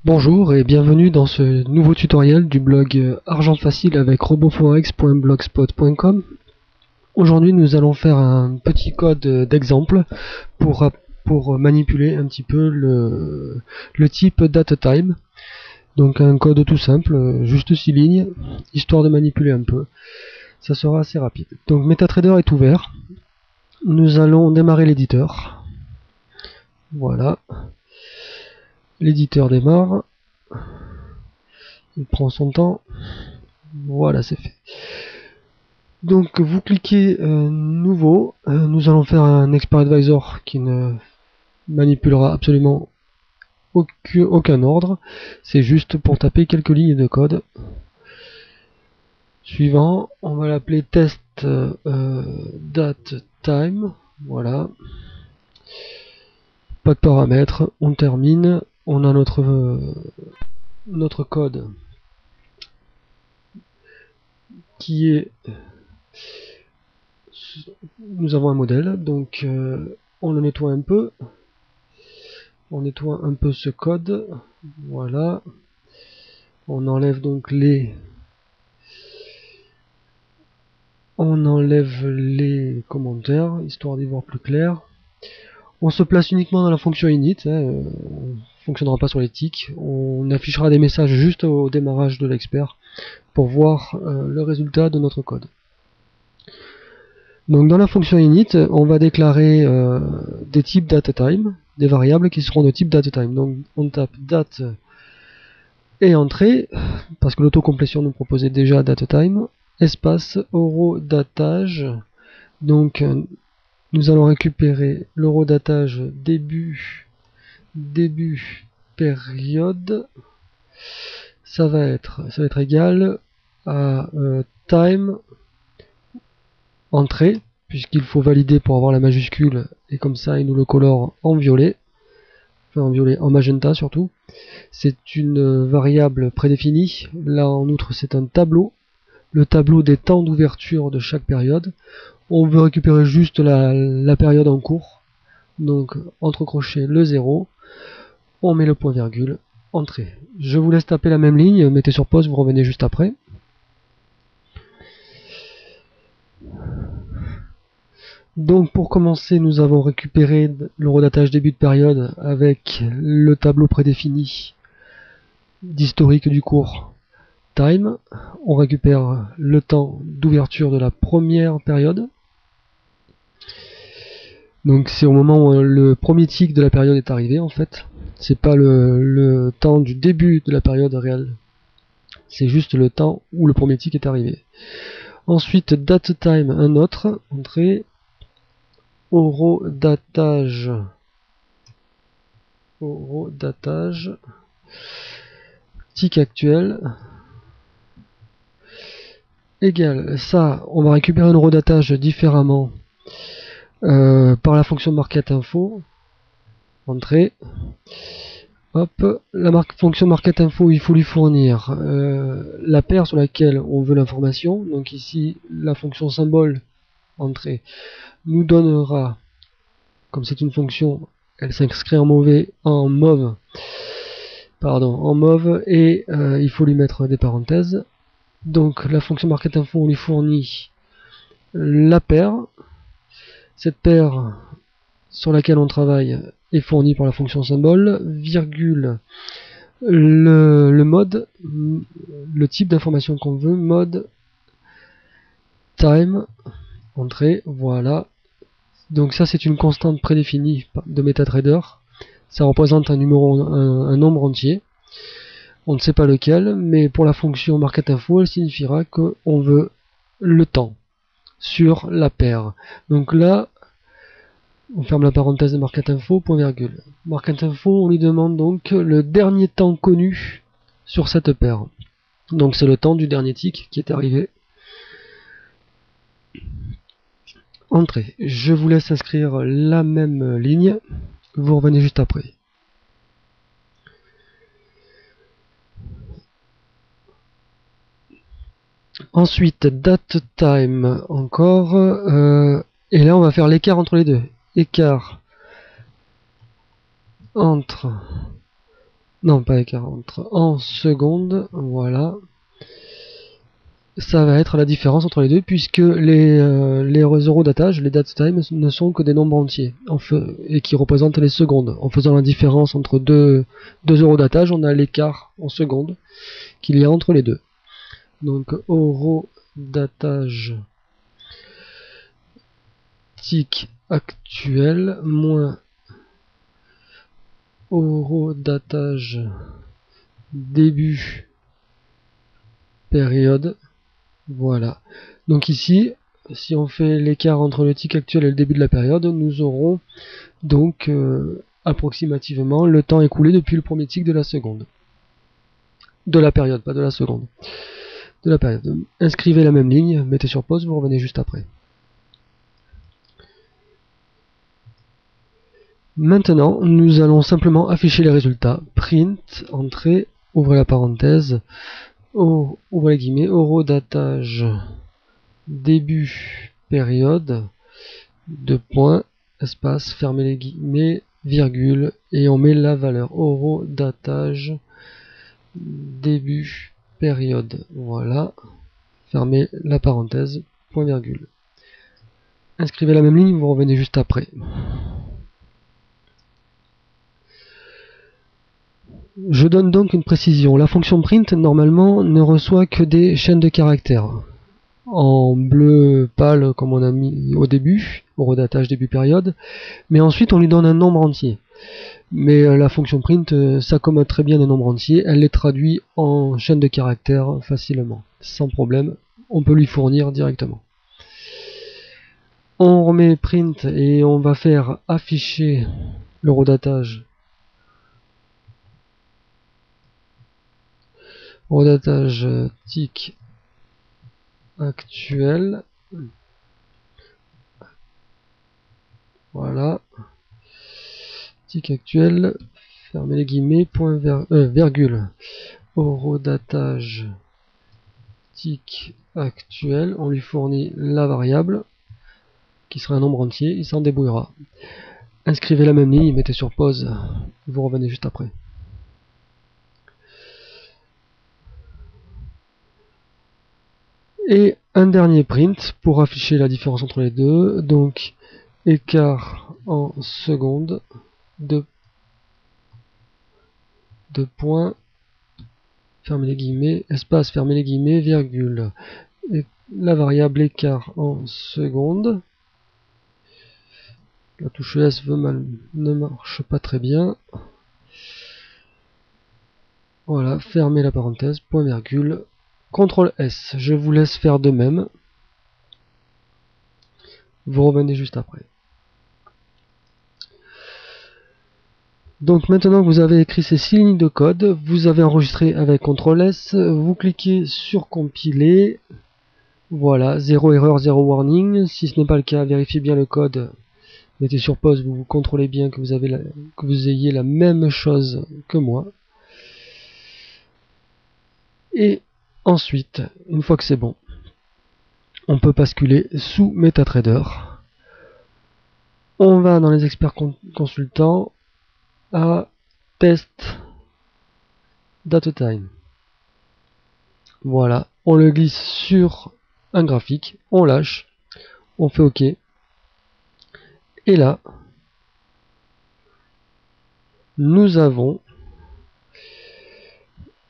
Bonjour et bienvenue dans ce nouveau tutoriel du blog Argent Facile avec robotforex.blogspot.com. Aujourd'hui nous allons faire un petit code d'exemple pour manipuler un petit peu le type DateTime. Donc un code tout simple, juste 6 lignes, histoire de manipuler un peu. Ça sera assez rapide. Donc MetaTrader est ouvert. Nous allons démarrer l'éditeur. Voilà. L'éditeur démarre. Il prend son temps. Voilà, c'est fait. Donc vous cliquez nouveau, nous allons faire un expert advisor qui ne manipulera absolument aucun ordre, c'est juste pour taper quelques lignes de code. Suivant, on va l'appeler test date time, voilà. Pas de paramètres, on termine, on a notre code qui est... Nous avons un modèle, donc on le nettoie un peu. On nettoie un peu ce code, voilà. On enlève donc les commentaires, histoire d'y voir plus clair. On se place uniquement dans la fonction init, on ne fonctionnera pas sur les ticks. On affichera des messages juste au démarrage de l'expert pour voir le résultat de notre code. Donc dans la fonction init, on va déclarer des types datetime, des variables qui seront de type datetime. Donc on tape date et entrée, parce que l'autocomplétion nous proposait déjà datetime, espace eurodatage. Donc nous allons récupérer l'eurodatage début période. Ça va être égal à time entrée, puisqu'il faut valider pour avoir la majuscule, et comme ça il nous le colore en violet, enfin en violet, en magenta surtout. C'est une variable prédéfinie. Là en outre c'est un tableau, le tableau des temps d'ouverture de chaque période. On veut récupérer juste la période en cours, donc entre crochets le 0, on met le point virgule, entrée. Je vous laisse taper la même ligne, mettez sur pause, vous revenez juste après. Donc pour commencer, nous avons récupéré l'eurodatage début de période avec le tableau prédéfini d'historique du cours time. On récupère le temps d'ouverture de la première période. Donc c'est au moment où le premier tick de la période est arrivé en fait. C'est pas le temps du début de la période réelle. C'est juste le temps où le premier tick est arrivé. Ensuite, datetime, un autre, entrée, eurodatage, tick actuel, égal, ça, on va récupérer un eurodatage différemment par la fonction market info, entrée, hop, fonction market info, il faut lui fournir la paire sur laquelle on veut l'information, donc ici, la fonction symbole, entrée, nous donnera, comme c'est une fonction, elle s'inscrit en mauve, et il faut lui mettre des parenthèses. Donc la fonction market info, on lui fournit la paire. Cette paire sur laquelle on travaille est fournie par la fonction symbole, virgule, le mode, le type d'information qu'on veut, mode, time, entrée, voilà. Donc ça c'est une constante prédéfinie de MetaTrader. Ça représente un nombre entier. On ne sait pas lequel, mais pour la fonction market info, elle signifiera qu'on veut le temps sur la paire. Donc là, on ferme la parenthèse de market info, point virgule. Market info, on lui demande donc le dernier temps connu sur cette paire. Donc c'est le temps du dernier tick qui est arrivé. Entrée. Je vous laisse inscrire la même ligne. Vous revenez juste après. Ensuite, date time encore. Et là, on va faire l'écart entre les deux. Écart entre non pas écart entre en secondes, voilà. Ça va être la différence entre les deux, puisque les eurodatage, les datetime, ne sont que des nombres entiers, et qui représentent les secondes. En faisant la différence entre deux eurodatage, on a l'écart en secondes qu'il y a entre les deux. Donc eurodatage tick actuel moins eurodatage début période. Voilà. Donc ici, si on fait l'écart entre le tick actuel et le début de la période, nous aurons donc approximativement le temps écoulé depuis le premier tick de la seconde. De la période, pas de la seconde. De la période. Inscrivez la même ligne, mettez sur pause, vous revenez juste après. Maintenant, nous allons simplement afficher les résultats. Print, entrée, ouvrez la parenthèse, ouvrez les guillemets, eurodatage début période, deux points, espace, fermez les guillemets, virgule, et on met la valeur eurodatage début période. Voilà, fermez la parenthèse, point virgule. Inscrivez la même ligne, vous revenez juste après. Je donne donc une précision. La fonction print, normalement, ne reçoit que des chaînes de caractères. En bleu pâle, comme on a mis au début, au redatage début période. Mais ensuite, on lui donne un nombre entier. Mais la fonction print s'accommode très bien des nombres entiers. Elle les traduit en chaîne de caractères facilement, sans problème. On peut lui fournir directement. On remet print et on va faire afficher le redatage. Redatage tick actuel. Voilà. Tick actuel. Fermez les guillemets. Point virgule. Eurodatage tick actuel. On lui fournit la variable qui sera un nombre entier. Il s'en débrouillera. Inscrivez la même ligne. Mettez sur pause. Vous revenez juste après. Et un dernier print pour afficher la différence entre les deux. Donc écart en secondes, deux points, fermez les guillemets, espace, fermez les guillemets, virgule. Et la variable écart en secondes. La touche S ne marche pas très bien. Voilà, fermez la parenthèse, point virgule. CTRL S, je vous laisse faire de même. Vous revenez juste après. Donc maintenant que vous avez écrit ces 6 lignes de code, vous avez enregistré avec CTRL S, vous cliquez sur compiler. Voilà, 0 erreur, 0 warning. Si ce n'est pas le cas, vérifiez bien le code. Mettez sur pause, vous contrôlez bien que vous ayez la même chose que moi. Et ensuite, une fois que c'est bon, on peut basculer sous MetaTrader. On va dans les experts consultants à Test DataTime. Voilà, on le glisse sur un graphique, on lâche, on fait OK. Et là, nous avons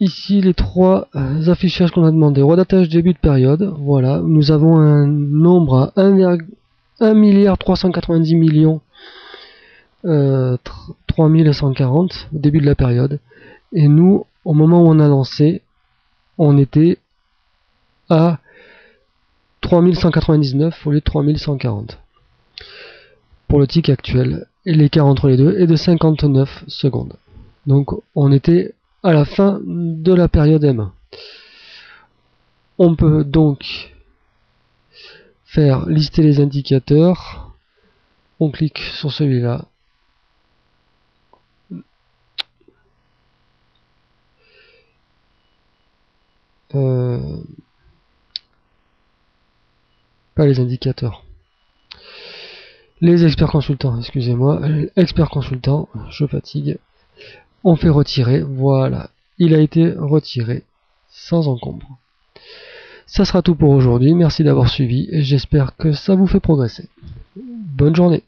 ici les trois affichages qu'on a demandé. Redatage début de période, voilà, nous avons un nombre à 1,390 milliard 3140 au début de la période. Et nous, au moment où on a lancé, on était à 3199 au lieu de 3140 pour le tick actuel. Et l'écart entre les deux est de 59 secondes. Donc on était à la fin de la période M1. On peut donc faire lister les indicateurs. On clique sur celui-là. Pas les indicateurs. Les experts consultants, excusez-moi. Experts consultants, je fatigue. on fait retirer, voilà, il a été retiré sans encombre. Ça sera tout pour aujourd'hui, merci d'avoir suivi et j'espère que ça vous fait progresser. Bonne journée.